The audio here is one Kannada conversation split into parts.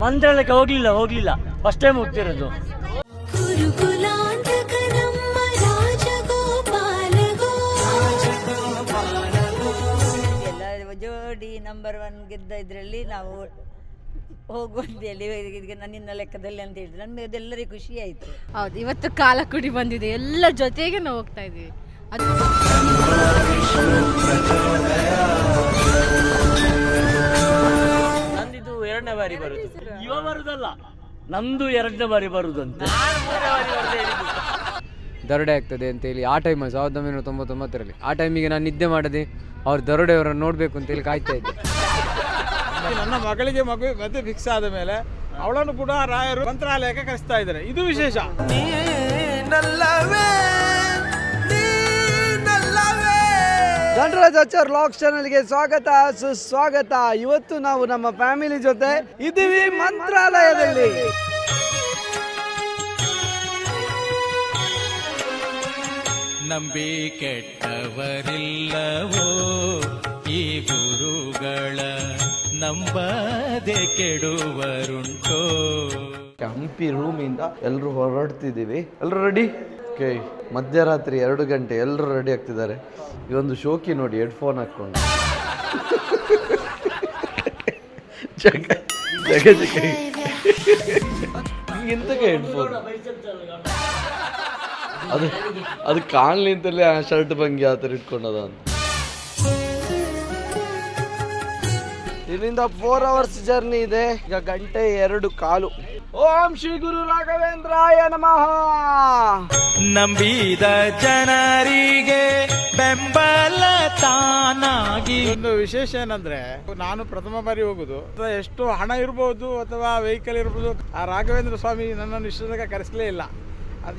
ಮಂತ್ರಾಲಯಕ್ಕೆ ಹೋಗ್ಲಿಲ್ಲ ಫಸ್ಟ್ ಟೈಮ್ ಹೋಗ್ತಿರೋದು. ಎಲ್ಲ ಜೋಡಿ ನಂಬರ್ 1 ಗೆದ್ದ ಇದರಲ್ಲಿ ನಾವು ಹೋಗುವಂತೇಳಿ ನನ್ನಿನ್ನ ಲೆಕ್ಕದಲ್ಲಿ ಅಂತ ಹೇಳಿದ್ರೆ ನಮ್ಗೆ ಅದೆಲ್ಲರಿಗೂ ಖುಷಿ ಆಯ್ತು. ಹೌದು, ಇವತ್ತು ಕಾಲ ಕುಡಿ ಬಂದಿದೆ, ಎಲ್ಲ ಜೊತೆಗೆ ನಾವು ಹೋಗ್ತಾ ಇದೀವಿ. ಅದು ನಂದಿದು 2ನೇ ಬಾರಿ ಬರುದು, ಇವ ಬರುದಲ್ಲ, ನಂದು 2ನೇ ಬಾರಿ ಬರುದಂತೆ. ದರೋಡೆ ಆಗ್ತದೆ ಅಂತೇಳಿ ಆ ಟೈಮ್ 1999ರಲ್ಲಿ ಆ ಟೈಮಿಗೆ ನಾನು ನಿದ್ದೆ ಮಾಡದೆ ಅವ್ರು ದರೋಡೆಯವರನ್ನು ನೋಡಬೇಕು ಅಂತೇಳಿ ಕಾಯ್ತಾ ಇದ್ದೆ. ನನ್ನ ಮಗಳಿಗೆ ಮದುವೆ ಫಿಕ್ಸ್ ಆದ ಮೇಲೆ ಅವಳನ್ನು ಕೂಡ ರಾಯರು ಮಂತ್ರಾಲಯಕ್ಕೆ ಕರೆಸ್ತಾ ಇದ್ದಾರೆ. ಇದು ವಿಶೇಷ. ಧನರಾಜ್ ಆಚಾರ್ ವ್ಲಾಗ್ಸ್ ಚಾನೆಲ್ಗೆ ಸ್ವಾಗತ ಸುಸ್ವಾಗತ. ಇವತ್ತು ನಾವು ನಮ್ಮ ಫ್ಯಾಮಿಲಿ ಜೊತೆ ಇದ್ದೀವಿ ಮಂತ್ರಾಲಯದಲ್ಲಿ. ನಂಬಿ ಕೆಟ್ಟವರಿಲ್ಲವೋ ಈ ಗುರುಗಳ, ನಂಬದೆ ಕೆಡುವರುಂಟೋ. ಹಂಪಿ ರೂಮಿಂದ ಎಲ್ಲರೂ ಹೊರಡ್ತಿದ್ದೀವಿ. ಎಲ್ಲರೂ ರೆಡಿ? ಓಕೆ, ಮಧ್ಯರಾತ್ರಿ 2 ಗಂಟೆ, ಎಲ್ಲರೂ ರೆಡಿ ಆಗ್ತಿದ್ದಾರೆ. ಇವೊಂದು ಶೋಕಿ ನೋಡಿ, ಹೆಡ್ಫೋನ್ ಹಾಕ್ಕೊಂಡು ಇಂತಕ್ಕೆ ಹೆಡ್ಫೋನ್ ಅದು ಕಾಣಲಿ ಅಂತಲೇ ಆ ಶರ್ಟ್ ಭಂಗಿ ಆ ಥರ ಇಟ್ಕೊಂಡದ ಅಂತ. ಇಲ್ಲಿಂದ 4 hours ಜರ್ನಿ ಇದೆ. ಈಗ 1:02. ಓಂ ಶ್ರೀ ಗುರು ರಾಘವೇಂದ್ರಾಯ ನಮಃ. ನಂಬಿದ ಜನರಿಗೆ ಬೆಂಬಲ ತಾನಾಗಿ. ಒಂದು ವಿಶೇಷ ಏನಂದ್ರೆ, ನಾನು ಪ್ರಥಮ ಬಾರಿ ಹೋಗುದು. ಎಷ್ಟು ಹಣ ಇರ್ಬೋದು ಅಥವಾ ವೆಹಿಕಲ್ ಇರ್ಬೋದು, ಆ ರಾಘವೇಂದ್ರ ಸ್ವಾಮಿ ನನ್ನನ್ನು ಇಷ್ಟು ತನಕ ಕರೆಸಲೇ ಇಲ್ಲ. ಅದು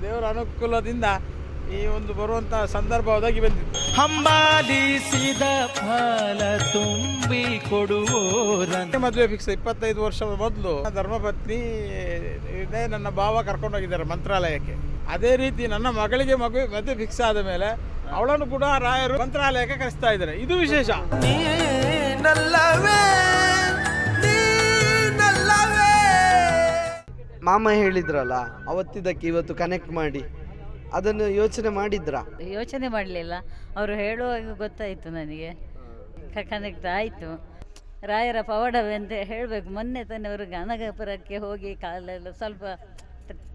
ದೇವರ ಅನುಕೂಲದಿಂದ ಈ ಒಂದು ಬರುವಂತ ಸಂದರ್ಭ ಒದಗಿ ಬಂದಿತ್ತು. ಹಂಬಲಿಸಿದ ಫಲ ತುಂಬಿ ಕೊಡುವೋರಂತೆ. ಮದುವೆ ಫಿಕ್ಸ್ 25 ವರ್ಷ ಮೊದಲು ಧರ್ಮಪತ್ನಿ ನನ್ನ ಭಾವ ಕರ್ಕೊಂಡೋಗಿದ್ದಾರೆ ಮಂತ್ರಾಲಯಕ್ಕೆ. ಅದೇ ರೀತಿ ನನ್ನ ಮಗಳಿಗೆ ಮದುವೆ ಫಿಕ್ಸ್ ಆದ ಮೇಲೆ ಅವಳನ್ನು ಕೂಡ ರಾಯರು ಮಂತ್ರಾಲಯಕ್ಕೆ ಕರೆಸ್ತಾ ಇದ್ದಾರೆ. ಇದು ವಿಶೇಷ. ಮಾಮ ಹೇಳಿದ್ರಲ್ಲ ಅವತ್ತಿದ್ದಕ್ಕೆ ಇವತ್ತು ಕನೆಕ್ಟ್ ಮಾಡಿ, ಅದನ್ನು ಯೋಚನೆ ಮಾಡಿದ್ರಾ? ಯೋಚನೆ ಮಾಡಲಿಲ್ಲ, ಅವರು ಹೇಳುವಾಗ ಗೊತ್ತಾಯಿತು ನನಗೆ, ಕನೆಕ್ಟ್ ಆಯಿತು. ರಾಯರ ಪವಾಡವೇ ಅಂತ ಹೇಳಬೇಕು. ಮೊನ್ನೆ ತಾನೇ ಅವರು ಗಾನಗಾಪುರಕ್ಕೆ ಹೋಗಿ ಕಾಲೆಲ್ಲ ಸ್ವಲ್ಪ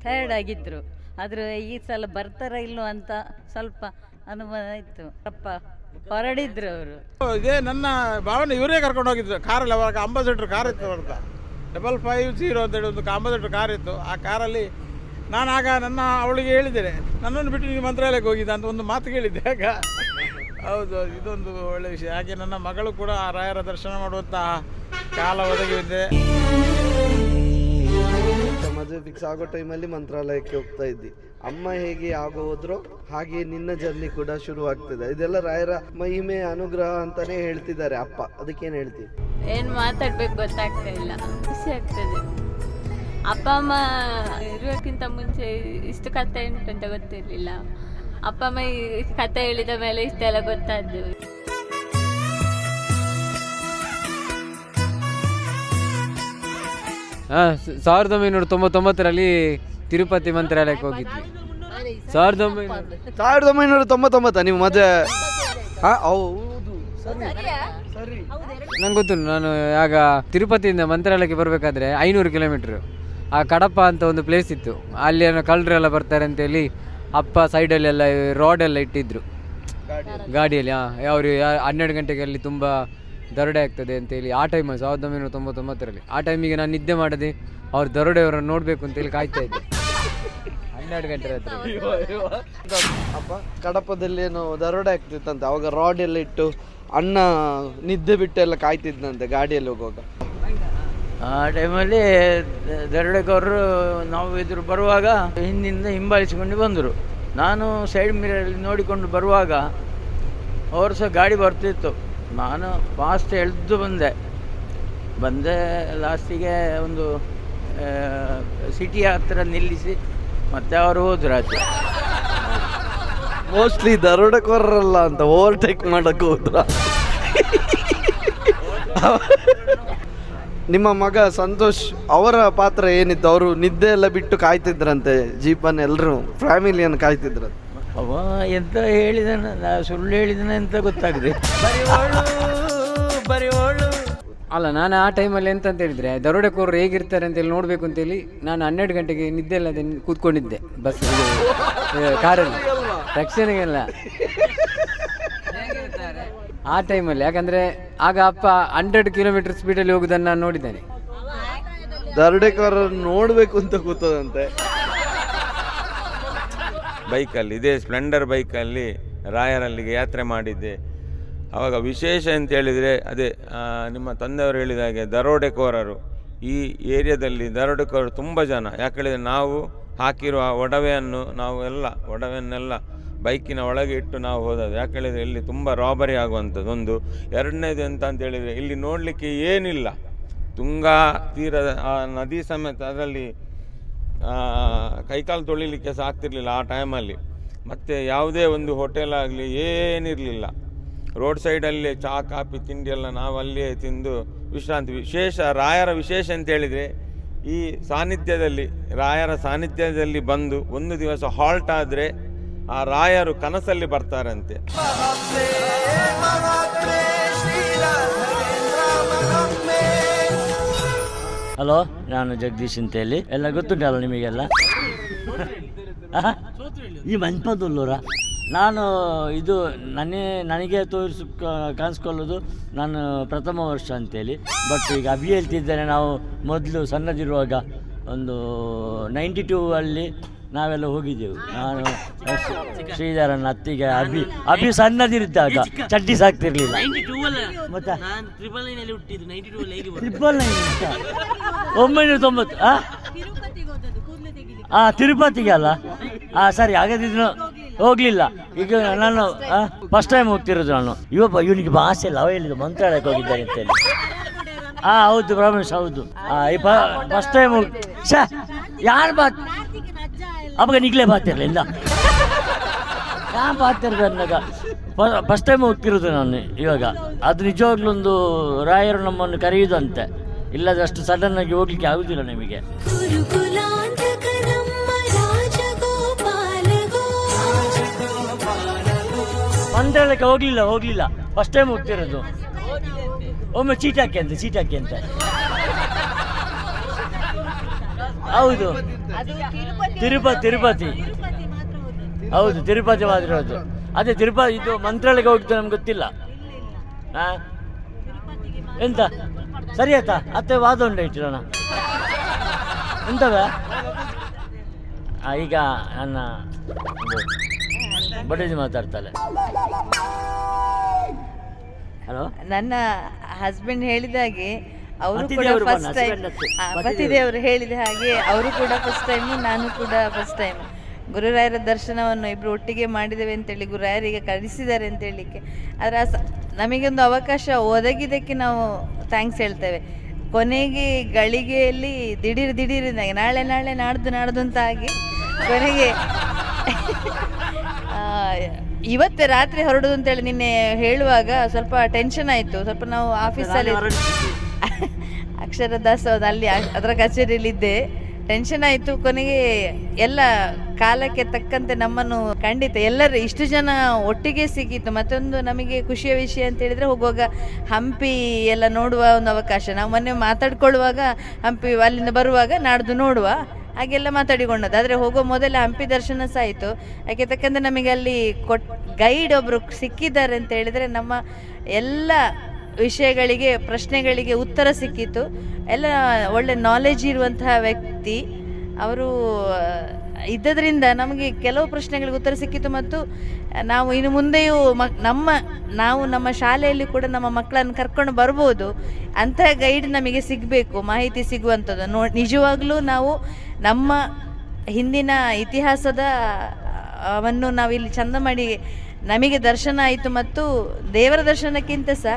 ಟಯರ್ಡ್ ಆಗಿದ್ದರು. ಆದರೆ ಈ ಸಲ ಬರ್ತಾರ ಇಲ್ಲೋ ಅಂತ ಸ್ವಲ್ಪ ಅನುಮಾನ ಇತ್ತು. ಅಪ್ಪ ಹೊರಡಿದ್ರು ಅವರು. ಇದೇ ನನ್ನ ಭಾವನೆ, ಇವರೇ ಕರ್ಕೊಂಡು ಹೋಗಿದ್ರು ಕಾರಲ್ಲಿ. ಅವಾಗ ಅಂಬಾಸೆಡರ್ ಕಾರ್ ಇತ್ತು ಅವ್ರದ್ದು, 550 ಅಂತೇಳಿ ಒಂದು ಅಂಬಾಸೆಡರ್ ಕಾರ್ ಇತ್ತು. ಆ ಕಾರಲ್ಲಿ ನಾನು ಆಗ ಅವಳಿಗೆ ಹೇಳಿದ್ದೇನೆ, ನನ್ನನ್ನು ಬಿಟ್ಟು ನೀವು ಮಂತ್ರಾಲಯಕ್ಕೆ ಹೋಗಿದ್ದ ಅಂತ ಒಂದು ಮಾತು ಕೇಳಿದ್ದೆ ಆಗ. ಹೌದು, ಇದೊಂದು ಒಳ್ಳೆ ವಿಷಯ. ಹಾಗೆ ನನ್ನ ಮಗಳು ಕೂಡ ಆ ರಾಯರ ದರ್ಶನ ಮಾಡುವಂತಹ ಕಾಲ ಒದಗಿ ಬಂದಿದೆ. ಮದುವೆ ಫಿಕ್ಸ್ ಆಗೋ ಟೈಮಲ್ಲಿ ಮಂತ್ರಾಲಯಕ್ಕೆ ಹೋಗ್ತಾ ಇದ್ದಿ. ಅಮ್ಮ ಹೇಗೆ ಆಗೋ ಹೋದ್ರೋ ಹಾಗೆ ನಿನ್ನ ಜರ್ನಿ ಕೂಡ ಶುರು ಆಗ್ತದೆ. ಇದೆಲ್ಲ ರಾಯರ ಮಹಿಮೆ ಅನುಗ್ರಹ ಅಂತಾನೆ ಹೇಳ್ತಿದ್ದಾರೆ ಅಪ್ಪ. ಅದಕ್ಕೇನು ಹೇಳ್ತೀವಿ? ಏನು ಮಾತಾಡ್ಬೇಕು ಗೊತ್ತಾಗ್ತಾ ಇಲ್ಲ, ಖುಷಿ ಆಗ್ತದೆ. ಅಪ್ಪ ಅಮ್ಮ ಇರೋಕ್ಕಿಂತ ಮುಂಚೆ ಇಷ್ಟು ಕಥೆ ಉಂಟು ಅಂತ ಗೊತ್ತಿರಲಿಲ್ಲ. ಅಪ್ಪ ಅಮ್ಮ ಈ ಕಥೆ ಹೇಳಿದ ಮೇಲೆ ಇಷ್ಟೆಲ್ಲ ಗೊತ್ತಾದ್ದು. 1999ರಲ್ಲಿ ತಿರುಪತಿ ಮಂತ್ರಾಲಯಕ್ಕೆ ಹೋಗಿದ್ವಿ. 1999 ನೀವು ಮದುವೆ? ಹೌದು, ನಂಗೆ ಗೊತ್ತು. ನಾನು ಆಗ ತಿರುಪತಿಯಿಂದ ಮಂತ್ರಾಲಯಕ್ಕೆ ಬರಬೇಕಾದ್ರೆ 500 ಕಿಲೋಮೀಟ್ರು. ಆ ಕಡಪ ಅಂತ ಒಂದು ಪ್ಲೇಸ್ ಇತ್ತು, ಅಲ್ಲಿ ಏನೋ ಕಳ್ಳರೆಲ್ಲ ಬರ್ತಾರೆ ಅಂತೇಳಿ ಅಪ್ಪ ಸೈಡಲ್ಲೆಲ್ಲ ರೋಡೆಲ್ಲ ಇಟ್ಟಿದ್ರು ಗಾಡಿಯಲ್ಲಿ. ಅವರು 12 ಗಂಟೆಗೆ ಅಲ್ಲಿ ತುಂಬ ದರೋಡೆ ಆಗ್ತದೆ ಅಂತೇಳಿ ಆ ಟೈಮ್ 1999ರಲ್ಲಿ ಆ ಟೈಮಿಗೆ ನಾನು ನಿದ್ದೆ ಮಾಡದೆ ಅವ್ರು ದರೋಡೆಯವರನ್ನು ನೋಡಬೇಕು ಅಂತೇಳಿ ಕಾಯ್ತಾ ಇದ್ದೆ 12 ಗಂಟೆ ರಾತ್ರಿ. ಅಪ್ಪ ಕಡಪದಲ್ಲಿ ಏನೋ ದರೋಡೆ ಆಗ್ತಿತ್ತಂತೆ. ಅವಾಗ ರಾಡ್ ಎಲ್ಲ ಇಟ್ಟು ಅಣ್ಣ ನಿದ್ದೆ ಬಿಟ್ಟೆಲ್ಲ ಕಾಯ್ತಿದ್ದಂತೆ ಗಾಡಿಯಲ್ಲಿ ಹೋಗುವಾಗ. ಆ ಟೈಮಲ್ಲಿ ದರೋಡೆಕೋರರು ನಾವು ಎದುರು ಬರುವಾಗ ಹಿಂದಿಂದ ಹಿಂಬಾಲಿಸಿಕೊಂಡು ಬಂದರು. ನಾನು ಸೈಡ್ ಮಿರರಲ್ಲಿ ನೋಡಿಕೊಂಡು ಬರುವಾಗ ಅವರು ಸಹ ಗಾಡಿ ಬರ್ತಿತ್ತು. ನಾನು ಫಾಸ್ಟ್ ಎಳೆದು ಬಂದೆ ಲಾಸ್ಟಿಗೆ ಒಂದು ಸಿಟಿ ಹತ್ರ ನಿಲ್ಲಿಸಿ ಮತ್ತೆ ಅವರು ಹೋದ್ರು ಆಚೆ. ಮೋಸ್ಟ್ಲಿ ದರೋಡೆಕೋರರಲ್ಲ ಅಂತ ಓವರ್ಟೇಕ್ ಮಾಡಕ್ಕೆ ಹೋದ್ರ. ನಿಮ್ಮ ಮಗ ಸಂತೋಷ್ ಅವರ ಪಾತ್ರ ಏನಿತ್ತು? ಅವರು ನಿದ್ದೆ ಎಲ್ಲ ಬಿಟ್ಟು ಕಾಯ್ತಿದ್ರಂತೆ, ಜೀಪನ್ನು ಎಲ್ಲರೂ ಫ್ಯಾಮಿಲಿಯನ್ನು ಕಾಯ್ತಿದ್ರಂತೆ. ಅವ ಎಂತ ಹೇಳಿದಾನ, ಸುಳ್ಳು ಹೇಳಿದಾನ ಅಂತ ಗೊತ್ತಾಗಿದೆ. ಅಲ್ಲ, ನಾನು ಆ ಟೈಮಲ್ಲಿ ಎಂತ ಅಂತ ಹೇಳಿದರೆ, ದರೋಡೆಕೋರರು ಹೇಗಿರ್ತಾರೆ ಅಂತೇಳಿ ನೋಡಬೇಕು ಅಂತೇಳಿ ನಾನು 12 ಗಂಟೆಗೆ ನಿದ್ದೆ ಇಲ್ಲದೆ ಕೂತ್ಕೊಂಡಿದ್ದೆ ಬಸ್ ಕಾರಲ್ಲಿ, ರಕ್ಷಣೆಗೆಲ್ಲ ಆ ಟೈಮಲ್ಲಿ. ಯಾಕಂದರೆ ಆಗ ಅಪ್ಪ 100 ಕಿಲೋಮೀಟರ್ ಸ್ಪೀಡಲ್ಲಿ ಹೋಗೋದನ್ನು ನಾನು ನೋಡಿದ್ದೇನೆ. ದರೋಡೆಕೋರರನ್ನು ನೋಡಬೇಕು ಅಂತ ಕೂತದಂತೆ. ಬೈಕಲ್ಲಿ, ಇದೇ ಸ್ಪ್ಲೆಂಡರ್ ಬೈಕಲ್ಲಿ ರಾಯರಲ್ಲಿಗೆ ಯಾತ್ರೆ ಮಾಡಿದ್ದೆ. ಆವಾಗ ವಿಶೇಷ ಅಂತ ಹೇಳಿದರೆ ಅದೇ ನಿಮ್ಮ ತಂದೆಯವರು ಹೇಳಿದ ಹಾಗೆ ದರೋಡೆಕೋರರು ಈ ಏರಿಯಾದಲ್ಲಿ ದರೋಡೆಕೋರರು ತುಂಬ ಜನ. ಯಾಕೇಳಿದರೆ ನಾವು ಹಾಕಿರುವ ಒಡವೆಯನ್ನೆಲ್ಲ ಬೈಕಿನ ಒಳಗೆ ಇಟ್ಟು ನಾವು ಹೋದದ್ದು. ಯಾಕೇಳಿದರೆ ಇಲ್ಲಿ ತುಂಬ ರಾಬರಿ ಆಗುವಂಥದ್ದು ಒಂದು. ಎರಡನೇದು ಎಂತ ಅಂತ ಹೇಳಿದರೆ ಇಲ್ಲಿ ನೋಡಲಿಕ್ಕೆ ಏನಿಲ್ಲ, ತುಂಗಾ ತೀರದ ಆ ನದಿ ಸಮೇತ, ಅದರಲ್ಲಿ ಕೈಕಾಲು ತೊಳಿಲಿಕ್ಕೆ ಸಹ ಆಗ್ತಿರ್ಲಿಲ್ಲ ಆ ಟೈಮಲ್ಲಿ. ಮತ್ತು ಯಾವುದೇ ಒಂದು ಹೋಟೆಲ್ ಆಗಲಿ ಏನಿರಲಿಲ್ಲ. ರೋಡ್ ಸೈಡಲ್ಲೇ ಚಹಾ ಕಾಫಿ ತಿಂಡಿ ಎಲ್ಲ ನಾವು ಅಲ್ಲಿಯೇ ತಿಂದು ವಿಶ್ರಾಂತಿ. ರಾಯರ ವಿಶೇಷ ಅಂತ ಹೇಳಿದರೆ ಈ ರಾಯರ ಸಾನ್ನಿಧ್ಯದಲ್ಲಿ ಬಂದು ಒಂದು ದಿವಸ ಹಾಲ್ಟ್ ಆದರೆ ಆ ರಾಯರು ಕನಸಲ್ಲಿ ಬರ್ತಾರಂತೆ. ಹಲೋ, ನಾನು ಜಗದೀಶ್ ಅಂತೇಳಿ. ಎಲ್ಲ ಗೊತ್ತುಂಟಲ್ಲ ನಿಮಗೆಲ್ಲ? ಈ ಮಂಚಪದಲ್ಲೂರ ನಾನು ಇದು ನನಗೆ ಕಾಣಿಸ್ಕೊಳ್ಳೋದು ನಾನು ಪ್ರಥಮ ವರ್ಷ ಅಂತೇಳಿ. ಬಟ್ ಈಗ ಅಭಿ ಹೇಳ್ತಿದ್ದೇನೆ, ನಾವು ಮೊದಲು ಸಣ್ಣದಿರುವಾಗ ಒಂದು 92 ಅಲ್ಲಿ ನಾವೆಲ್ಲ ಹೋಗಿದ್ದೆವು. ನಾನು ಶ್ರೀಧರನ ಅತ್ತಿಗೆ ಅಭಿ ಸಣ್ಣದಿರಿದ್ದಾಗ ಚಡ್ಡಿ ಸಾಕ್ತಿರ್ಲಿಲ್ಲ. ಮತ್ತೆ 990 ತಿರುಪತಿಗೆ ಅಲ್ಲ? ಸರಿ, ಹಾಗಾದ್ರೆ ಹೋಗ್ಲಿಲ್ಲ. ಈಗ ನಾನು ಫಸ್ಟ್ ಟೈಮ್ ಹೋಗ್ತಿರೋದು ನಾನು. ಇವನಿಗೆ ಭಾಷೆ ಇಲ್ಲ, ಅವ ಹೇಳಿದ್ದು ಮಂತ್ರಾಲಯಕ್ಕೆ ಹೋಗಿದ್ದಾರೆ ಅಂತೇಳಿ. ಹೌದು ರಮೇಶ್, ಹೌದು. ಫಸ್ಟ್ ಟೈಮ್ ಯಾರು ಅವಾಗ ನಿಗ್ಲೇ ಬಾತಿರ್ಲಿಲ್ಲ, ಯಾರು ಬಾತಿರ್ಗ ಅಂದಾಗ ಫಸ್ಟ್ ಟೈಮ್ ಹೋಗ್ತಿರೋದು ನಾನು ಇವಾಗ. ಅದು ನಿಜವಾಗ್ಲೂ ಒಂದು ರಾಯರು ನಮ್ಮನ್ನು ಕರೆಯುವುದಂತೆ, ಇಲ್ಲದಷ್ಟು ಸಡನ್ ಆಗಿ ಹೋಗ್ಲಿಕ್ಕೆ ಆಗುದಿಲ್ಲ ನಿಮಗೆ. ಮಂತ್ರಾಲಯಕ್ಕೆ ಹೋಗ್ಲಿಲ್ಲ ಫಸ್ಟ್ ಟೈಮ್ ಹೋಗ್ತಿರೋದು. ಒಮ್ಮೆ ಚೀಟ್ ಹಾಕಿ ಅಂತ. ಹೌದು, ತಿರುಪತಿ ಹೌದು, ತಿರುಪತಿ ಮಾಡಿರೋದು. ಅದೇ ತಿರುಪತಿ, ಇದು ಮಂತ್ರಾಲಯಕ್ಕೆ ಹೋಗ್ತದೆ ನಮ್ಗೆ ಗೊತ್ತಿಲ್ಲ. ಎಂತ ಸರಿ ಆಯ್ತಾ? ಅತ್ತೆ ವಾದ ಉಂಟ ಇಟ್ಟಿರೋಣ ಎಂತವೇ? ಈಗ ನನ್ನ ಬಡೇಜ್ ಮಾತಾಡ್ತಾಳೆ. ಹಲೋ, ನನ್ನ ಹಸ್ಬೆಂಡ್ ಹೇಳಿದಾಗೆ ಅವರು ಕೂಡ ಫಸ್ಟ್ ಟೈಮ್, ಪತಿದೇವರು ಹೇಳಿದ ಹಾಗೆ ಅವರು ಕೂಡ ಫಸ್ಟ್ ಟೈಮು, ನಾನು ಕೂಡ ಫಸ್ಟ್ ಟೈಮ್ ಗುರುರಾಯರ ದರ್ಶನವನ್ನು ಇಬ್ಬರು ಒಟ್ಟಿಗೆ ಮಾಡಿದ್ದೇವೆ ಅಂತೇಳಿ ಗುರುರಾಯರಿಗೆ ಕಳಿಸಿದ್ದಾರೆ ಅಂತ ಹೇಳಲಿಕ್ಕೆ. ಆದರೆ ನಮಗೊಂದು ಅವಕಾಶ ಒದಗಿದ್ದಕ್ಕೆ ನಾವು ಥ್ಯಾಂಕ್ಸ್ ಹೇಳ್ತೇವೆ. ಕೊನೆಗೆ ಗಳಿಗೆಯಲ್ಲಿ ದಿಢೀರ್ ನಾಳೆ ನಾಡ್ದು ಅಂತ ಆಗಿ ಕೊನೆಗೆ ಇವತ್ತೇ ರಾತ್ರಿ ಹೊರಡೋದು ಅಂತೇಳಿ ನಿನ್ನೆ ಹೇಳುವಾಗ ಸ್ವಲ್ಪ ಟೆನ್ಷನ್ ಆಯಿತು. ಸ್ವಲ್ಪ ನಾವು ಆಫೀಸಲ್ಲಿ ಅಕ್ಷರ ದಾಸೋಹ ಅಲ್ಲಿ ಅದರ ಕಚೇರಿಯಲ್ಲಿದ್ದೆ, ಟೆನ್ಷನ್ ಆಯಿತು. ಕೊನೆಗೆ ಎಲ್ಲ ಕಾಲಕ್ಕೆ ತಕ್ಕಂತೆ ನಮ್ಮನ್ನು ಖಂಡಿತ ಎಲ್ಲರೂ ಇಷ್ಟು ಜನ ಒಟ್ಟಿಗೆ ಸಿಕ್ಕಿತ್ತು. ಮತ್ತೊಂದು ನಮಗೆ ಖುಷಿಯ ವಿಷಯ ಅಂತ ಹೇಳಿದರೆ ಹೋಗುವಾಗ ಹಂಪಿ ಎಲ್ಲ ನೋಡುವ ಒಂದು ಅವಕಾಶ. ನಾವು ಮೊನ್ನೆ ಮಾತಾಡ್ಕೊಳ್ಳುವಾಗ ಹಂಪಿ ಅಲ್ಲಿಂದ ಬರುವಾಗ ನಾಡ್ದು ನೋಡುವ ಹಾಗೆಲ್ಲ ಮಾತಾಡಿಕೊಂಡದ್ದು. ಆದರೆ ಹೋಗೋ ಮೊದಲೇ ಹಂಪಿ ದರ್ಶನ ಸಹ ಆಯಿತು. ಯಾಕೆ ತಕ್ಕಂದರೆ ನಮಗೆ ಅಲ್ಲಿ ಗೈಡ್ ಒಬ್ಬರು ಸಿಕ್ಕಿದ್ದಾರೆ ಅಂತ ಹೇಳಿದರೆ ನಮ್ಮ ಎಲ್ಲ ವಿಷಯಗಳಿಗೆ, ಪ್ರಶ್ನೆಗಳಿಗೆ ಉತ್ತರ ಸಿಕ್ಕಿತ್ತು. ಎಲ್ಲ ಒಳ್ಳೆ ನಾಲೆಜ್ ಇರುವಂತಹ ವ್ಯಕ್ತಿ ಅವರು ಇದ್ದದ್ರಿಂದ ನಮಗೆ ಕೆಲವು ಪ್ರಶ್ನೆಗಳಿಗೆ ಉತ್ತರ ಸಿಕ್ಕಿತ್ತು. ಮತ್ತು ನಾವು ಇನ್ನು ಮುಂದೆಯೂ ನಮ್ಮ ಶಾಲೆಯಲ್ಲಿ ಕೂಡ ನಮ್ಮ ಮಕ್ಕಳನ್ನು ಕರ್ಕೊಂಡು ಬರ್ಬೋದು. ಅಂತಹ ಗೈಡ್ ನಮಗೆ ಸಿಗಬೇಕು, ಮಾಹಿತಿ ಸಿಗುವಂಥದ್ದು. ನಿಜವಾಗ್ಲೂ ನಾವು ನಮ್ಮ ಹಿಂದಿನ ಇತಿಹಾಸದ ಅವನ್ನು ನಾವಿಲ್ಲಿ ಚಂದ ಮಾಡಿ ನಮಗೆ ದರ್ಶನ ಆಯಿತು. ಮತ್ತು ದೇವರ ದರ್ಶನಕ್ಕಿಂತ ಸಹ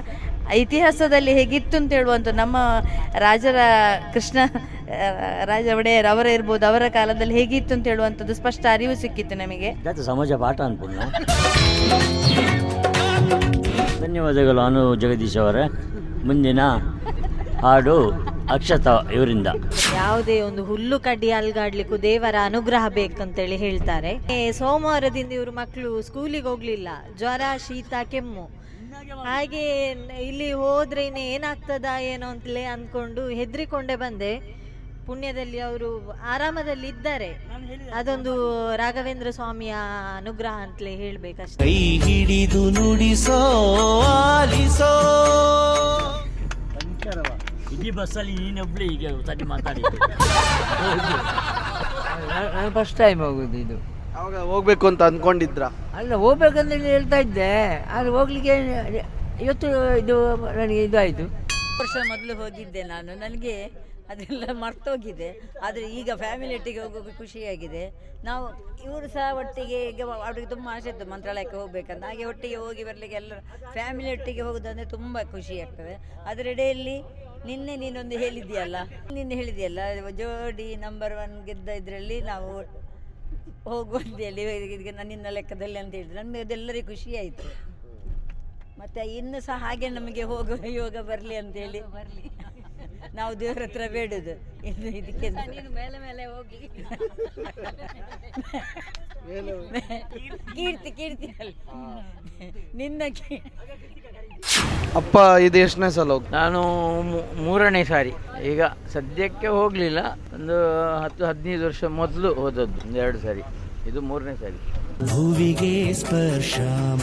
ಇತಿಹಾಸದಲ್ಲಿ ಹೇಗಿತ್ತು ಅಂತ ಹೇಳುವಂಥ ನಮ್ಮ ಕೃಷ್ಣ ರಾಜ ಒಡೆಯರ್ ಅವರ ಇರ್ಬೋದು, ಅವರ ಕಾಲದಲ್ಲಿ ಹೇಗಿತ್ತು ಅಂತ ಹೇಳುವಂಥದ್ದು ಸ್ಪಷ್ಟ ಅರಿವು ಸಿಕ್ಕಿತ್ತು ನಮಗೆ. ಸಮಾಜ ಪಾಠ ಅನ್ಪೂರ್ಣ. ಧನ್ಯವಾದಗಳು ಅನು ಜಗದೀಶ್ ಅವರೇ. ಮುಂದಿನ ಹಾಡು ಅಕ್ಷತಾ ಇವರಿಂದ. ಯಾವುದೇ ಒಂದು ಹುಲ್ಲು ಕಡ್ಡಿ ಅಲ್ಗಾಡ್ಲಿಕ್ಕೂ ದೇವರ ಅನುಗ್ರಹ ಬೇಕಂತೇಳಿ ಹೇಳ್ತಾರೆ. ಸೋಮವಾರದಿಂದ ಇವರು ಮಕ್ಕಳು ಸ್ಕೂಲಿಗೆ ಹೋಗ್ಲಿಲ್ಲ, ಜ್ವರ, ಶೀತ, ಕೆಮ್ಮು. ಹಾಗೆ ಇಲ್ಲಿ ಹೋದ್ರೆ ಇನ್ನು ಏನಾಗ್ತದ ಏನೋ ಅಂತಲೇ ಅಂದ್ಕೊಂಡು ಹೆದರಿಕೊಂಡೇ ಬಂದೆ. ಪುಣ್ಯದಲ್ಲಿ ಅವರು ಆರಾಮದಲ್ಲಿ ಇದ್ದಾರೆ. ಅದೊಂದು ರಾಘವೇಂದ್ರ ಸ್ವಾಮಿಯ ಅನುಗ್ರಹ ಅಂತಲೇ ಹೇಳ್ಬೇಕಷ್ಟೇ. ಕೈ ಹಿಡಿದು ನುಡಿಸೋ ಆಲಿಸೋ. ಇಡೀ ಬಸ್ಸಲ್ಲಿ ನೀನೊಬ್ಳು ಹೀಗೆ ಸರಿ ಮಾತಾಡಿದ್ದು. ನಾನು ಫಸ್ಟ್ ಟೈಮ್ ಹೋಗೋದು ಇದು. ಅವಾಗ ಹೋಗ್ಬೇಕು ಅಂತ ಅಂದ್ಕೊಂಡಿದ್ರ? ಅಲ್ಲ, ಹೋಗ್ಬೇಕಂತ ಹೇಳ್ತಾ ಇದ್ದೆ, ಆದರೆ ಹೋಗ್ಲಿಕ್ಕೆ ಇವತ್ತು ಇದು ನನಗೆ ಇದು ಆಯಿತು. ವರ್ಷ ಮೊದಲು ಹೋಗಿದ್ದೆ ನಾನು, ನನಗೆ ಅದೆಲ್ಲ ಮರ್ತೋಗಿದೆ. ಆದರೆ ಈಗ ಫ್ಯಾಮಿಲಿ ಒಟ್ಟಿಗೆ ಹೋಗೋಕೆ ಖುಷಿಯಾಗಿದೆ. ನಾವು ಇವರು ಸಹ ಒಟ್ಟಿಗೆ, ಈಗ ಅವ್ರಿಗೆ ತುಂಬ ಆಸೆ ಇತ್ತು ಮಂತ್ರಾಲಯಕ್ಕೆ ಹೋಗ್ಬೇಕಂತ. ಹಾಗೆ ಒಟ್ಟಿಗೆ ಹೋಗಿ ಬರಲಿಕ್ಕೆ ಎಲ್ಲರೂ ಫ್ಯಾಮಿಲಿ ಒಟ್ಟಿಗೆ ಹೋಗೋದಂದರೆ ತುಂಬ ಖುಷಿ ಆಗ್ತದೆ. ಅದರ ಇಡೆಯಲ್ಲಿ ನಿನ್ನೆ ನೀನೊಂದು ಹೇಳಿದೆಯಲ್ಲ ಜೋಡಿ ನಂಬರ್ 1 ಗೆದ್ದ ಇದರಲ್ಲಿ ನಾವು ಹೋಗುವಂತೆಯಲ್ಲಿ ನಿನ್ನ ಲೆಕ್ಕದಲ್ಲಿ ಅಂತ ಹೇಳಿದ್ರೆ ನಮಗೆ ಅದೆಲ್ಲರಿಗೂ ಖುಷಿ ಆಯಿತು. ಮತ್ತು ಇನ್ನು ಸಹ ಹಾಗೆ ನಮಗೆ ಹೋಗುವ ಯೋಗ ಬರಲಿ ಅಂತೇಳಿ ನಾವು ದೇವರ ಹತ್ರ ಬೇಡುದು. ಇನ್ನು ಇದಕ್ಕೆ ಮೇಲೆ ಮೇಲೆ ಹೋಗಿ ಕೀರ್ತಿ ಅಲ್ಲಿ ನಿನ್ನ ಅಪ್ಪ ಇದು ಎಷ್ಟನೇ ಸಲ ಹೋಗಿ? ನಾನು 3ನೇ ಸಾರಿ. ಈಗ ಸದ್ಯಕ್ಕೆ ಹೋಗಲಿಲ್ಲ, ಒಂದು 10-15 ವರ್ಷ ಮೊದಲು ಹೋದದ್ದು 2 ಸಾರಿ. ಇದು 3ನೇ ಸಾರಿ. ಭುವಿಗೆ ಸ್ಪರ್ಶ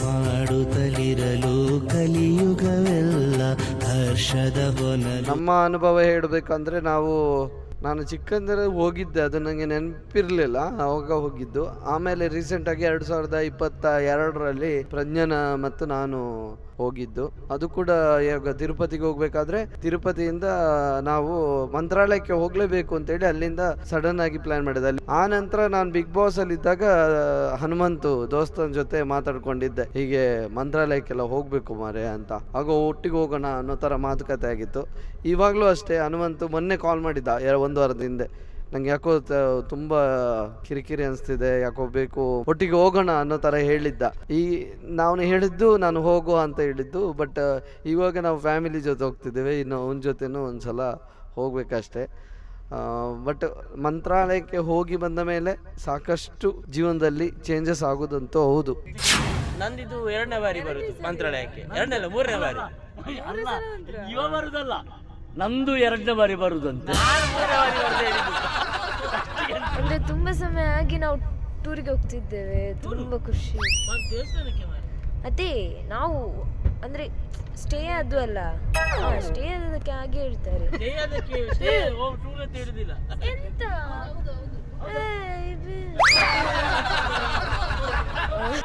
ಮಾಡುತ್ತಲಿರಲು ಕಲಿಯುಗವೆಲ್ಲ ಹರ್ಷದ ಹೊನ. ನಮ್ಮ ಅನುಭವ ಹೇಳಬೇಕಂದ್ರೆ ನಾನು ಚಿಕ್ಕಂದರೆ ಹೋಗಿದ್ದೆ, ಅದು ನನಗೆ ನೆನಪಿರಲಿಲ್ಲ, ಅವಾಗ ಹೋಗಿದ್ದು. ಆಮೇಲೆ ರೀಸೆಂಟಾಗಿ 2022ರಲ್ಲಿ ಪ್ರಜ್ಞಾನ ಮತ್ತು ನಾನು ಹೋಗಿದ್ದು. ಅದು ಕೂಡ ಇವಾಗ ತಿರುಪತಿಗೆ ಹೋಗ್ಬೇಕಾದ್ರೆ ತಿರುಪತಿಯಿಂದ ನಾವು ಮಂತ್ರಾಲಯಕ್ಕೆ ಹೋಗಲೇಬೇಕು ಅಂತೇಳಿ ಅಲ್ಲಿಂದ ಸಡನ್ ಆಗಿ ಪ್ಲಾನ್ ಮಾಡಿದೆ. ಅಲ್ಲಿ ಆ ನಂತರ ನಾನು ಬಿಗ್ ಬಾಸ್ ಅಲ್ಲಿ ಇದ್ದಾಗ ಹನುಮಂತು ದೋಸ್ತನ ಜೊತೆ ಮಾತಾಡ್ಕೊಂಡಿದ್ದೆ, ಹೀಗೆ ಮಂತ್ರಾಲಯಕ್ಕೆಲ್ಲ ಹೋಗ್ಬೇಕು ಮಾರೆ ಅಂತ. ಆಗ ಒಟ್ಟಿಗೆ ಹೋಗೋಣ ಅನ್ನೋ ಥರ ಮಾತುಕತೆ ಆಗಿತ್ತು. ಇವಾಗಲೂ ಅಷ್ಟೇ, ಹನುಮಂತು ಮೊನ್ನೆ ಕಾಲ್ ಮಾಡಿದ್ದ 1 ವಾರದ ಹಿಂದೆ, ನಂಗೆ ಯಾಕೋ ತುಂಬ ಕಿರಿಕಿರಿ ಅನಿಸ್ತಿದೆ, ಯಾಕೋ ಬೇಕು ಒಟ್ಟಿಗೆ ಹೋಗೋಣ ಅನ್ನೋ ಥರ ಹೇಳಿದ್ದ. ನಾನು ಹೇಳಿದ್ದು ನಾನು ಹೋಗುವ ಅಂತ ಹೇಳಿದ್ದು, ಬಟ್ ಇವಾಗ ನಾವು ಫ್ಯಾಮಿಲಿ ಜೊತೆ ಹೋಗ್ತಿದ್ದೇವೆ, ಇನ್ನು ಅವನ ಜೊತೆನೂ ಒಂದು ಸಲ ಹೋಗ್ಬೇಕಷ್ಟೆ. ಬಟ್ ಮಂತ್ರಾಲಯಕ್ಕೆ ಹೋಗಿ ಬಂದ ಮೇಲೆ ಸಾಕಷ್ಟು ಜೀವನದಲ್ಲಿ ಚೇಂಜಸ್ ಆಗೋದಂತೂ ಹೌದು. ನಂದಿದು 2ನೇ ಬಾರಿ ಬರುದು ಮಂತ್ರಾಲಯಕ್ಕೆ, 2ನೇ ಅಲ್ಲ 3ನೇ ಬಾರಿ. ಇವ ಬರುದಲ್ಲ, ನಮ್ದು 2ನೇ ಬಾರಿ ಬರುದಂತೆ. ಅಂದ್ರೆ ತುಂಬಾ ಸಮಯ ಆಗಿ ನಾವು ಟೂರಿಗೆ ಹೋಗ್ತಿದ್ದೇವೆ, ತುಂಬಾ ಖುಷಿ. ಅದೇ ನಾವು ಅಂದ್ರೆ ಸ್ಟೇ ಅದು ಅಲ್ಲ, ಸ್ಟೇ ಆದದಕ್ಕೆ ಹಾಗೆ ಹೇಳ್ತಾರೆ. ಎಂತ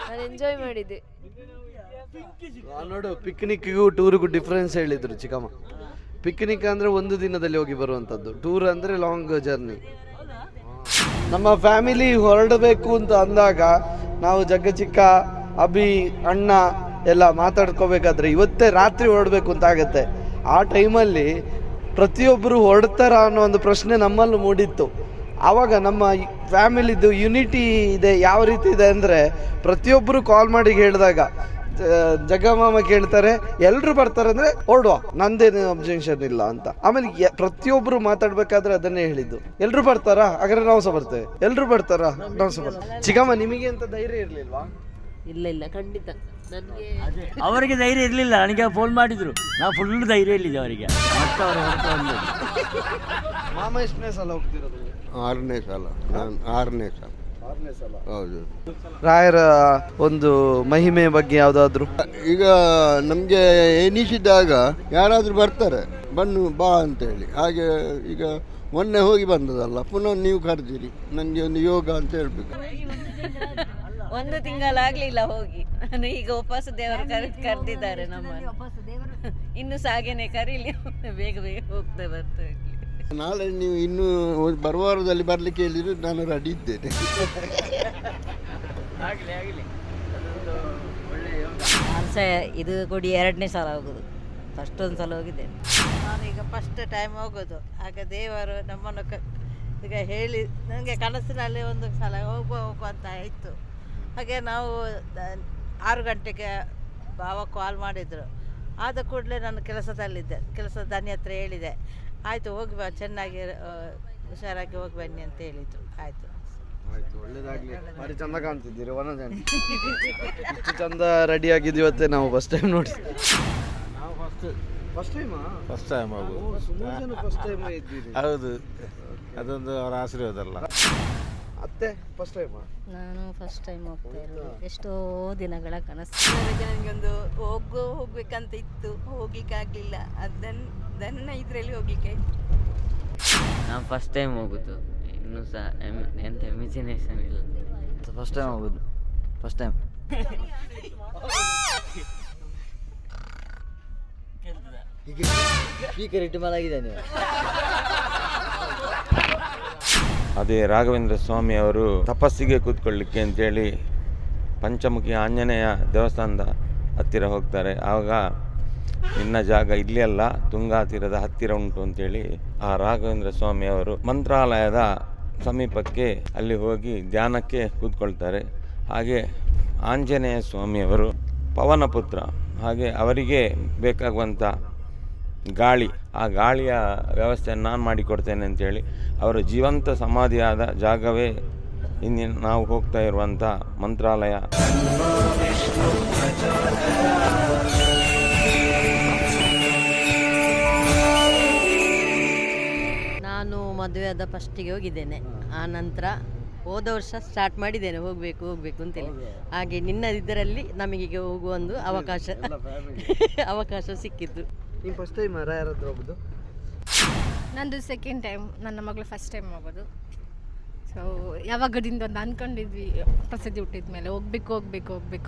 ನಾನು ಎಂಜಾಯ್ ಮಾಡಿದ್ದೆ. ನೋಡು, ಪಿಕ್ನಿಕ್ಗೂ ಟೂರಿಗೂ ಡಿಫ್ರೆನ್ಸ್ ಹೇಳಿದ್ರು ಚಿಕ್ಕಮ್ಮ. ಪಿಕ್ನಿಕ್ ಅಂದರೆ 1 ದಿನದಲ್ಲಿ ಹೋಗಿ ಬರುವಂಥದ್ದು, ಟೂರ್ ಅಂದರೆ ಲಾಂಗ್ ಜರ್ನಿ. ನಮ್ಮ ಫ್ಯಾಮಿಲಿ ಹೊರಡಬೇಕು ಅಂತ ಅಂದಾಗ ನಾವು ಚಿಕ್ಕ ಅಭಿ ಅಣ್ಣ ಎಲ್ಲ ಮಾತಾಡ್ಕೋಬೇಕಾದ್ರೆ ಇವತ್ತೇ ರಾತ್ರಿ ಹೊರಡಬೇಕು ಅಂತ ಆಗುತ್ತೆ. ಆ ಟೈಮಲ್ಲಿ ಪ್ರತಿಯೊಬ್ಬರು ಹೊರಡ್ತಾರ ಅನ್ನೋ ಒಂದು ಪ್ರಶ್ನೆ ನಮ್ಮಲ್ಲೂ ಮೂಡಿತ್ತು. ಆವಾಗ ನಮ್ಮ ಫ್ಯಾಮಿಲಿದು ಯುನಿಟಿ ಇದೆ, ಯಾವ ರೀತಿ ಇದೆ ಅಂದರೆ ಪ್ರತಿಯೊಬ್ಬರು ಕಾಲ್ ಮಾಡಿ ಹೇಳಿದಾಗ ಜಗಮಾಮ ಕೇಳ್ತಾರೆ, ಎಲ್ಲರೂ ಬರ್ತಾರೆ ಅಂದರೆ ಹೊರಡುವ, ನಂದೇನು ಅಬ್ಜೆಕ್ಷನ್ ಇಲ್ಲ ಅಂತ. ಆಮೇಲೆ ಪ್ರತಿಯೊಬ್ಬರು ಮಾತಾಡ್ಬೇಕಾದ್ರೆ ಅದನ್ನೇ ಹೇಳಿದ್ದು, ಎಲ್ಲರೂ ಬರ್ತಾರಾ ಹಾಗಾದ್ರೆ ನಾವು ಸಹ ಬರ್ತೇವೆ, ಎಲ್ಲರೂ ಬರ್ತಾರಾ ನಾವು ಸಹ ಬರ್ತೇವೆ. ಚಿಕ್ಕಮ್ಮ ನಿಮಗೆ ಅಂತ ಧೈರ್ಯ ಇರಲಿಲ್ವಾ? ಇಲ್ಲ ಖಂಡಿತ ನನಗೆ ಅವರಿಗೆ ಧೈರ್ಯ ಇರಲಿಲ್ಲ. ನನಗೆ ಫೋನ್ ಮಾಡಿದ್ರು, ನಾವು ಫುಲ್ ಧೈರ್ಯ ಇಲ್ಲಿದೆ ಅವರಿಗೆ. ಮತ್ತೆ ಅವರು ಮಾಮ ಎಷ್ಟನೇ ಸಲ ಹೋಗ್ತಿರೋದು? 6ನೇ ಸಲ. ನಾನು 6ನೇ ಸಲ. ಹೌದು. ರಾಯರ ಒಂದು ಮಹಿಮೆ ಬಗ್ಗೆ ಯಾವುದಾದ್ರು ಈಗ ನಮಗೆ ಎನಿಸಿದಾಗ ಯಾರಾದರೂ ಬರ್ತಾರೆ, ಬನ್ನು ಬಾ ಅಂತೇಳಿ. ಹಾಗೆ ಈಗ ಮೊನ್ನೆ ಹೋಗಿ ಬಂದದಲ್ಲ, ಪುನಃ ನೀವು ಕರೆದಿರಿ, ನನಗೆ ಒಂದು ಯೋಗ ಅಂತ ಹೇಳ್ಬೇಕು. 1 ತಿಂಗಳಾಗಲಿಲ್ಲ ಹೋಗಿ, ನಾನು ಈಗ ಉಪವಾಸ ದೇವರು ಕರೆದಿದ್ದಾರೆ ನಮ್ಮನ್ನು. ಇನ್ನು ಸಾಗೇನೆ ಕರೀಲಿ, ಬೇಗ ಹೋಗ್ತಾ ಬರ್ತೇವೆ. ನಾಳೆ ನೀವು ಇನ್ನೂ ಬರುವಾರದಲ್ಲಿ ಬರಲಿಕ್ಕೆ ಹೇಳಿದ್ರೆ ನಾನು ರೆಡಿ ಇದ್ದೇನೆ. ನಾನು ಸಹ ಇದು ಕೊಡಿ 2ನೇ ಸಲ ಹೋಗೋದು. ಫಸ್ಟ್ ಒಂದು ಸಲ ಹೋಗಿದ್ದೆ, ನಾನೀಗ ಫಸ್ಟ್ ಟೈಮ್ ಹೋಗೋದು. ಆಗ ದೇವರು ನಮ್ಮನ್ನು ಈಗ ಹೇಳಿ ನನಗೆ ಕನಸಿನಲ್ಲಿ ಒಂದು ಸಲ ಹೋಗುವ ಅಂತ ಇತ್ತು. ಹಾಗೆ ನಾವು 6 ಗಂಟೆಗೆ ಬಾವ ಕಾಲ್ ಮಾಡಿದರು. ಆದ ಕೂಡಲೇ ನಾನು ಕೆಲಸದಲ್ಲಿದ್ದೆ, ಕೆಲಸದ ದನಿ ಹತ್ರ ಹೇಳಿದೆ, ಆಯಿತು ಹೋಗಿ ಚೆನ್ನಾಗಿ ಹುಷಾರಾಗಿ ಹೋಗಿ ಬನ್ನಿ ಅಂತ ಹೇಳಿದರು. ಆಯಿತು ಆಯ್ತು, ಒಳ್ಳೇದಾಗ್ಲಿ. ಭಾರಿ ಚಂದ ಕಾಣ್ತಿದ್ದೀರಿ ವನಜಾನಿ. ಇಷ್ಟು ಚಂದ ರೆಡಿ ಆಗಿದ್ದು ಇವತ್ತೇ ನಾವು ಫಸ್ಟ್ ಟೈಮ್ ನೋಡಿ. ನಾವು ಫಸ್ಟ್ ಟೈಮ್ ಆಗೋದು. ಸುಮಾರು ಜನ ಫಸ್ಟ್ ಟೈಮ್ ಇದ್ದೀರಿ. ಹೌದು, ಅದೊಂದು ಅವರ ಆಶೀರ್ವಾದ ಅಲ್ಲ. ಅತ್ತೆ ಫಸ್ಟ್ ಟೈಮ್? ನಾನು ಫಸ್ಟ್ ಟೈಮ್ ಹೋಗ್ತಾ ಇರೋದು, ಎಷ್ಟೋ ದಿನಗಳ ಕನಸು. ನನಗೊಂದು ಹೋಗ್ಬೇಕಂತ ಇತ್ತು, ಹೋಗ್ಲಿಕ್ಕಾಗಲಿಲ್ಲ. ಅದನ್ನ ಇದರಲ್ಲಿ ಹೋಗ್ಲಿಕ್ಕೆ. ನಾನು ಫಸ್ಟ್ ಟೈಮ್ ಹೋಗೋದು, ಇನ್ನೂ ಸಹ ಎಂತ ಇಮ್ಯಾಜಿನೇಷನ್ ಇಲ್ಲ. ಫಸ್ಟ್ ಟೈಮ್ ಹೋಗೋದು, ಫಸ್ಟ್ ಟೈಮ್. ಸ್ಪೀಕರ್ ಇಟ್ಟು ಮಲಗಿದ್ದಾನೆ. ಅದೇ ರಾಘವೇಂದ್ರ ಸ್ವಾಮಿ ಅವರು ತಪಸ್ಸಿಗೆ ಕೂತ್ಕೊಳ್ಳಿಕ್ಕೆ ಅಂತೇಳಿ ಪಂಚಮುಖಿ ಆಂಜನೇಯ ದೇವಸ್ಥಾನದ ಹತ್ತಿರ ಹೋಗ್ತಾರೆ. ಆವಾಗ ನಿನ್ನ ಜಾಗ ಇಲ್ಲಿ ಅಲ್ಲ, ತುಂಗಾ ತೀರದ ಹತ್ತಿರ ಉಂಟು ಅಂತೇಳಿ ಆ ರಾಘವೇಂದ್ರ ಸ್ವಾಮಿ ಅವರು ಮಂತ್ರಾಲಯದ ಸಮೀಪಕ್ಕೆ ಅಲ್ಲಿ ಹೋಗಿ ಧ್ಯಾನಕ್ಕೆ ಕೂತ್ಕೊಳ್ತಾರೆ. ಹಾಗೆ ಆಂಜನೇಯ ಸ್ವಾಮಿಯವರು ಪವನಪುತ್ರ, ಹಾಗೆ ಅವರಿಗೆ ಬೇಕಾಗುವಂಥ ಗಾಳಿ, ಆ ಗಾಳಿಯ ವ್ಯವಸ್ಥೆಯನ್ನು ನಾನು ಮಾಡಿಕೊಡ್ತೇನೆ ಅಂತೇಳಿ ಅವರ ಜೀವಂತ ಸಮಾಧಿಯಾದ ಜಾಗವೇ ಇಂದಿನ ನಾವು ಹೋಗ್ತಾ ಇರುವಂಥ ಮಂತ್ರಾಲಯ. ನಾನು ಮದುವೆಯಾದ ಫಸ್ಟಿಗೆ ಹೋಗಿದ್ದೇನೆ, ಆ ನಂತರ ಹೋದ ವರ್ಷ ಸ್ಟಾರ್ಟ್ ಮಾಡಿದ್ದೇನೆ ಹೋಗಬೇಕು ಅಂತೇಳಿ. ಹಾಗೆ ನಿನ್ನದಿದ್ದರಲ್ಲಿ ನಮಗೀಗ ಹೋಗುವ ಒಂದು ಅವಕಾಶ ಸಿಕ್ಕಿದ್ದು. ನೀವು ಫಸ್ಟ್ ಟೈಮ್ ಯಾರ ಹತ್ರ ಹೋಗೋದು? ನಂದು ಸೆಕೆಂಡ್ ಟೈಮ್, ನನ್ನ ಮಗಳು ಫಸ್ಟ್ ಟೈಮ್ ಹೋಗೋದು. ಸೊ ಯಾವಾಗದಿಂದ ಒಂದು ಅಂದ್ಕೊಂಡಿದ್ವಿ, ಪ್ರಸಿದ್ಧಿ ಹುಟ್ಟಿದ ಮೇಲೆ ಹೋಗ್ಬೇಕು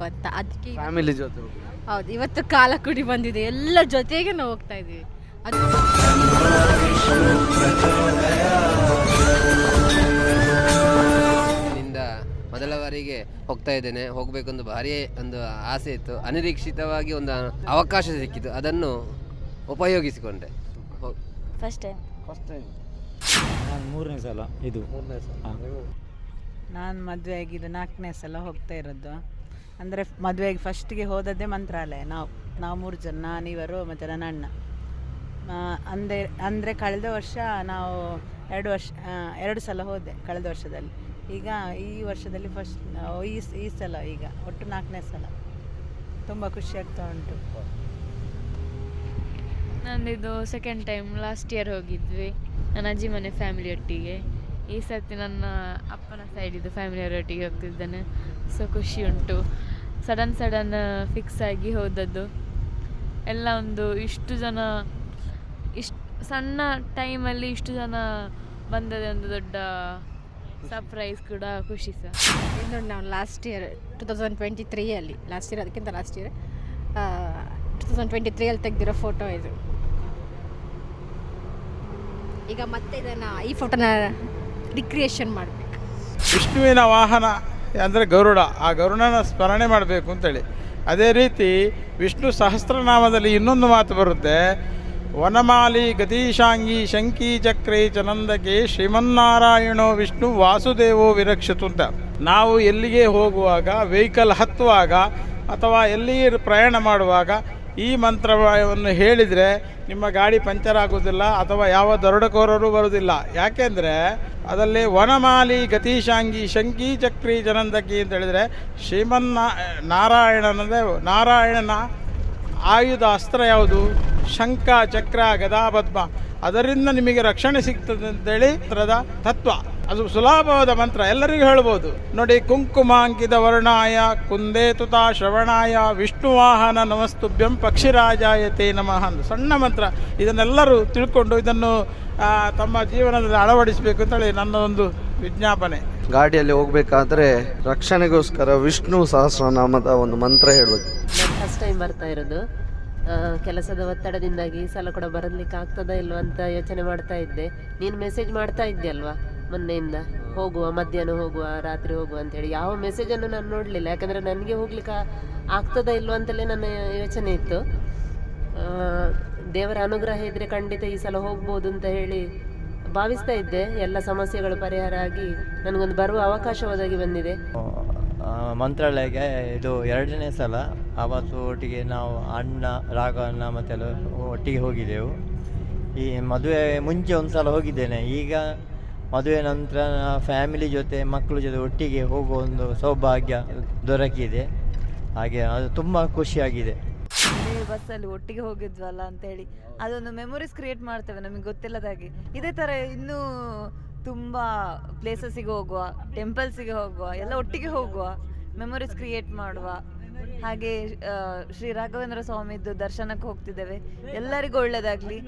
ಅಂತ. ಅದಕ್ಕೆ ಫ್ಯಾಮಿಲಿ ಜೊತೆ ಹೋಗೋದು? ಹೌದು, ಇವತ್ತು ಕಾಲ ಕೂಡಿ ಬಂದಿದೆ, ಎಲ್ಲ ಜೊತೆಗೆ ನಾವು ಹೋಗ್ತಾ ಇದ್ದೀವಿ. ಅದು ಮೊದಲ ಬಾರಿಗೆ ಹೋಗ್ತಾ ಇದ್ದೇನೆ. ಹೋಗಬೇಕೊಂದು ಭಾರಿ ಒಂದು ಆಸೆ ಇತ್ತು, ಅನಿರೀಕ್ಷಿತವಾಗಿ ಒಂದು ಅವಕಾಶ ಸಿಕ್ಕಿತು, ಅದನ್ನು ಉಪಯೋಗಿಸಿಕೊಂಡೆ. First time. ನಾನು 3ನೇ ಸಲ ಇದು. ನಾನು ಮದುವೆ ಆಗಿದ್ದು 4ನೇ ಸಲ ಹೋಗ್ತಾ ಇರೋದು. ಅಂದರೆ ಮದುವೆಗೆ ಫಸ್ಟಿಗೆ ಹೋದದ್ದೇ ಮಂತ್ರಾಲಯ. ನಾವು 3 ಜನ, ನಾನು, ಇವರು ಮತ್ತು ನನ್ನ ಅಣ್ಣ. ಅಂದರೆ ಕಳೆದ ವರ್ಷ ನಾವು 2 ಸಲ ಹೋದೆ ಕಳೆದ ವರ್ಷದಲ್ಲಿ. ಈಗ ಈ ವರ್ಷದಲ್ಲಿ ಫಸ್ಟ್ ಈ ಸಲ, ಈಗ ಒಟ್ಟು 4ನೇ ಸಲ. ತುಂಬ ಖುಷಿ ಆಗ್ತಾ ಉಂಟು. ನಂದಿದು ಸೆಕೆಂಡ್ ಟೈಮ್. ಲಾಸ್ಟ್ ಇಯರ್ ಹೋಗಿದ್ವಿ ನನ್ನ ಅಜ್ಜಿ ಮನೆ ಫ್ಯಾಮಿಲಿಯೊಟ್ಟಿಗೆ. ಈ ಸರ್ತಿ ನನ್ನ ಅಪ್ಪನ ಸೈಡಿದ್ದು ಫ್ಯಾಮಿಲಿಯವರೊಟ್ಟಿಗೆ ಹೋಗ್ತಿದ್ದೇನೆ. ಸೊ ಖುಷಿ ಉಂಟು. ಸಡನ್ ಫಿಕ್ಸ್ ಆಗಿ ಹೋದದ್ದು ಎಲ್ಲ. ಒಂದು ಇಷ್ಟು ಜನ, ಇಷ್ಟು ಸಣ್ಣ ಟೈಮಲ್ಲಿ ಇಷ್ಟು ಜನ ಬಂದದೇ ಒಂದು ದೊಡ್ಡ ಸರ್ಪ್ರೈಸ್ ಕೂಡ, ಖುಷಿ ಸಹ. ಇದು ನಾವು ಲಾಸ್ಟ್ ಇಯರ್ 2023 ಲಾಸ್ಟ್ ಇಯರ್, ಅದಕ್ಕಿಂತ ಲಾಸ್ಟ್ ಇಯರ್ 2023 ತೆಗೆದಿರೋ ಫೋಟೋ ಇದು. ಈಗ ಮತ್ತೆ ಈ ಫೋಟೋನ ರಿಕ್ರಿಯೇಷನ್ ಮಾಡಬೇಕು. ವಿಷ್ಣುವಿನ ವಾಹನ ಅಂದರೆ ಗರುಡ, ಆ ಗರುಡನ ಸ್ಮರಣೆ ಮಾಡಬೇಕು ಅಂತೇಳಿ. ಅದೇ ರೀತಿ ವಿಷ್ಣು ಸಹಸ್ರನಾಮದಲ್ಲಿ ಇನ್ನೊಂದು ಮಾತು ಬರುತ್ತೆ, ವನಮಾಲಿ ಗತೀಶಾಂಗಿ ಶಂಕಿ ಚಕ್ರೇ ಚನಂದಕೆ ಶ್ರೀಮನ್ನಾರಾಯಣೋ ವಿಷ್ಣು ವಾಸುದೇವೋ ವಿರಕ್ಷತು ಅಂತ. ನಾವು ಎಲ್ಲಿಗೆ ಹೋಗುವಾಗ, ವೆಹಿಕಲ್ ಹತ್ತುವಾಗ ಅಥವಾ ಎಲ್ಲಿ ಪ್ರಯಾಣ ಮಾಡುವಾಗ ಈ ಮಂತ್ರವನ್ನು ಹೇಳಿದರೆ ನಿಮ್ಮ ಗಾಡಿ ಪಂಚರ್ ಆಗೋದಿಲ್ಲ ಅಥವಾ ಯಾವ ದರೋಡೆಕೋರರು ಬರೋದಿಲ್ಲ. ಯಾಕೆಂದರೆ ಅದರಲ್ಲಿ ವನಮಾಲಿ ಗತೀಶಾಂಗಿ ಶಂಕಿ ಚಕ್ರಿ ಜನಂದಕಿ ಅಂತ ಹೇಳಿದರೆ ನಾರಾಯಣನ ಆಯುಧ ಅಸ್ತ್ರ ಯಾವುದು? ಶಂಖ, ಚಕ್ರ, ಗದಾ, ಪದ್ಮ. ಅದರಿಂದ ನಿಮಗೆ ರಕ್ಷಣೆ ಸಿಗ್ತದೆ ಅಂತೇಳಿ ಮಂತ್ರದ ತತ್ವ. ಅದು ಸುಲಭವಾದ ಮಂತ್ರ, ಎಲ್ಲರಿಗೂ ಹೇಳ್ಬೋದು ನೋಡಿ. ಕುಂಕುಮಾಂಕಿತ ವರ್ಣಾಯ ಕುಂದೇತುತಾ ಶ್ರವಣಾಯ ವಿಷ್ಣುವಾಹನ ನಮಸ್ತುಭ್ಯಂ ಪಕ್ಷಿರಾಜಾಯತೆ ನಮಃ ಅಂತ ಸಣ್ಣ ಮಂತ್ರ. ಇದನ್ನೆಲ್ಲರೂ ತಿಳ್ಕೊಂಡು ಇದನ್ನು ತಮ್ಮ ಜೀವನದಲ್ಲಿ ಅಳವಡಿಸಬೇಕು ಅಂತೇಳಿ ನನ್ನ ಒಂದು ವಿಜ್ಞಾಪನೆ. ಗಾಡಿಯಲ್ಲಿ ಹೋಗ್ಬೇಕಾದ್ರೆ ರಕ್ಷಣೆಗೋಸ್ಕರ ವಿಷ್ಣು ಸಹಸ್ರನಾಮದ ಒಂದು ಮಂತ್ರ ಹೇಳಬೇಕು. ಫಸ್ಟ್ ಟೈಮ್ ಬರ್ತಾ ಇರೋದು. ಕೆಲಸದ ಒತ್ತಡದಿಂದಾಗಿ ಈ ಸಲ ಕೂಡ ಬರಲಿಕ್ಕೆ ಆಗ್ತದಾ ಇಲ್ವಾ ಅಂತ ಯೋಚನೆ ಮಾಡ್ತಾ ಇದ್ದೆ. ನೀನು ಮೆಸೇಜ್ ಮಾಡ್ತಾ ಇದ್ದೆ ಅಲ್ವಾ ಮೊನ್ನೆಯಿಂದ, ಹೋಗುವ, ಮಧ್ಯಾಹ್ನ ಹೋಗುವ, ರಾತ್ರಿ ಹೋಗುವ ಅಂತೇಳಿ. ಯಾವ ಮೆಸೇಜನ್ನು ನಾನು ನೋಡಲಿಲ್ಲ, ಯಾಕಂದರೆ ನನಗೆ ಹೋಗ್ಲಿಕ್ಕೆ ಆಗ್ತದಾ ಇಲ್ವಾ ಅಂತಲೇ ನನ್ನ ಯೋಚನೆ ಇತ್ತು. ದೇವರ ಅನುಗ್ರಹ ಇದ್ದರೆ ಖಂಡಿತ ಈ ಸಲ ಹೋಗ್ಬೋದು ಅಂತ ಹೇಳಿ ಭಾವಿಸ್ತಾ ಇದ್ದೆ. ಎಲ್ಲ ಸಮಸ್ಯೆಗಳು ಪರಿಹಾರ ಆಗಿ ನನಗೊಂದು ಬರುವ ಅವಕಾಶ ಒದಗಿ ಬಂದಿದೆ. ಮಂತ್ರಾಲಯಕ್ಕೆ ಇದು 2ನೇ ಸಲ. ಆವತ್ತು ಒಟ್ಟಿಗೆ ನಾವು ಅಣ್ಣ, ರಾಘವಣ್ಣ ಮತ್ತೆಲ್ಲ ಒಟ್ಟಿಗೆ ಹೋಗಿದ್ದೆವು. ಈ ಮದುವೆ ಮುಂಚೆ ಒಂದು ಸಲ ಹೋಗಿದ್ದೇನೆ. ಈಗ ಮದುವೆ ನಂತರ ಫ್ಯಾಮಿಲಿ ಜೊತೆ ಮಕ್ಕಳ ಜೊತೆ ಒಟ್ಟಿಗೆ ಹೋಗುವ ಒಂದು ಸೌಭಾಗ್ಯ ದೊರಕಿದೆ. ಹಾಗೆ ಅದು ತುಂಬ ಖುಷಿಯಾಗಿದೆ. ಬಸ್ಸಲ್ಲಿ ಒಟ್ಟಿಗೆ ಹೋಗಿದ್ವಲ್ಲ ಅಂತೇಳಿ ಅದೊಂದು ಮೆಮೊರೀಸ್ ಕ್ರಿಯೇಟ್ ಮಾಡ್ತೇವೆ ನಮಗೆ ಗೊತ್ತಿಲ್ಲದಾಗೆ. ಇದೇ ಥರ ಇನ್ನೂ ತುಂಬ ಪ್ಲೇಸಸ್ಸಿಗೆ ಹೋಗುವ, ಟೆಂಪಲ್ಸಿಗೆ ಹೋಗುವ, ಎಲ್ಲ ಒಟ್ಟಿಗೆ ಹೋಗುವ, ಮೆಮೊರೀಸ್ ಕ್ರಿಯೇಟ್ ಮಾಡುವ. ಹಾಗೆ ಶ್ರೀ ರಾಘವೇಂದ್ರ ಸ್ವಾಮಿದ್ದು ದರ್ಶನಕ್ಕೆ ಹೋಗ್ತಿದ್ದೇವೆ. ಎಲ್ಲರಿಗೂ ಒಳ್ಳೆಯದಾಗಲಿ.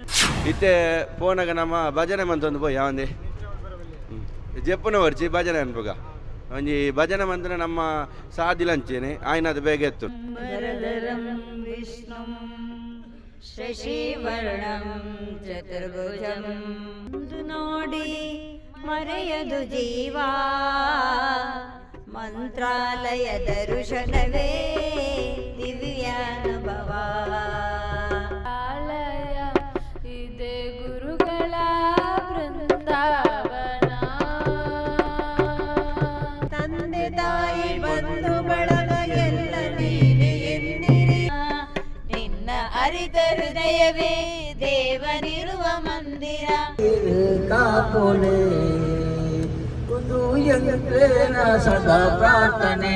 ಇತ್ತೆ ಪೋನಾಗ ನಮ್ಮ ಭಜನೆ ಮಂತೊಂದು ಪೋಯ್ ಯಾವಂದೆ ಜಪ್ಪನ ವರ್ಚಿ ಭಜನೆ ಅನ್ಪುಗ ಒಂಜಿ ಭಜನೆ ಮಂತ್ರ ನಮ್ಮ ಸಾದಿಲಂಚೇನೆ ಆಯ್ನದು ಬೇಗ ಎತ್ತು. ವಿಷ್ಣು ಶಶಿವರ್ಣಂ ಚತುರ್ಭುಜಂ ನೋಡಿ ಮರೆಯದು ಜೀವಾ ಮಂತ್ರಾಲಯ ದರ್ಶನವೇ ದಿವ್ಯಾನುಭವ. ಆಲಯ ಇದೆ ಗುರುಗಳ ಬೃಂದಾವನ. ತಂದೆ ತಾಯಿ ಬಂಧು ಬಳಗ ಎಲ್ಲ ನೀನೆ ಎನ್ನಿರಿ. ನಿನ್ನ ಅರಿತ ಹೃದಯವೇ ದೇವನಿರುವ ಮಂದಿರ. ಕಾಪುಲೆ ಸದಾ ಪ್ರಾರ್ಥನೆ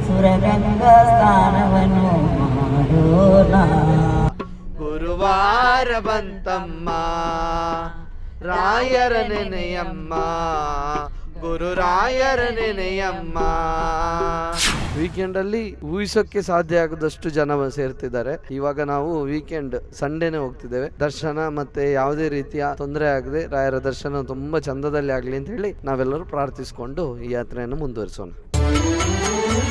ಸುರಗಂಗ ಸ್ನಾನವನ್ನು ಮಾಡೋಣ. ಗುರುವಾರ ಬಂತಮ್ಮ ರಾಯರ ನೆನೆಯಮ್ಮ, ಗುರುರಾಯರ ನೆನೆಯಮ್ಮ. ವೀಕೆಂಡಲ್ಲಿ ಊಹಿಸೋಕ್ಕೆ ಸಾಧ್ಯ ಆಗದಷ್ಟು ಜನ ಸೇರ್ತಿದ್ದಾರೆ. ಇವಾಗ ನಾವು ವೀಕೆಂಡ್ ಸಂಡೇನೆ ಹೋಗ್ತಿದ್ದೇವೆ. ದರ್ಶನ ಮತ್ತೆ ಯಾವುದೇ ರೀತಿಯ ತೊಂದರೆ ಆಗದೆ ರಾಯರ ದರ್ಶನ ತುಂಬಾ ಚಂದದಲ್ಲಿ ಆಗ್ಲಿ ಅಂತ ಹೇಳಿ ನಾವೆಲ್ಲರೂ ಪ್ರಾರ್ಥಿಸಿಕೊಂಡು ಈ ಯಾತ್ರೆಯನ್ನು ಮುಂದುವರಿಸೋಣ.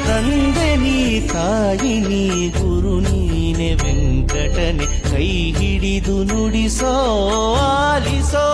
ತಂದೆ ನೀ ತಾಯಿ ನೀ ಗುರು ನೀನೆ ವೆಂಕಟನೆ, ಕೈ ಹಿಡಿದು ನುಡಿಸೋ ಆಲಿಸೋ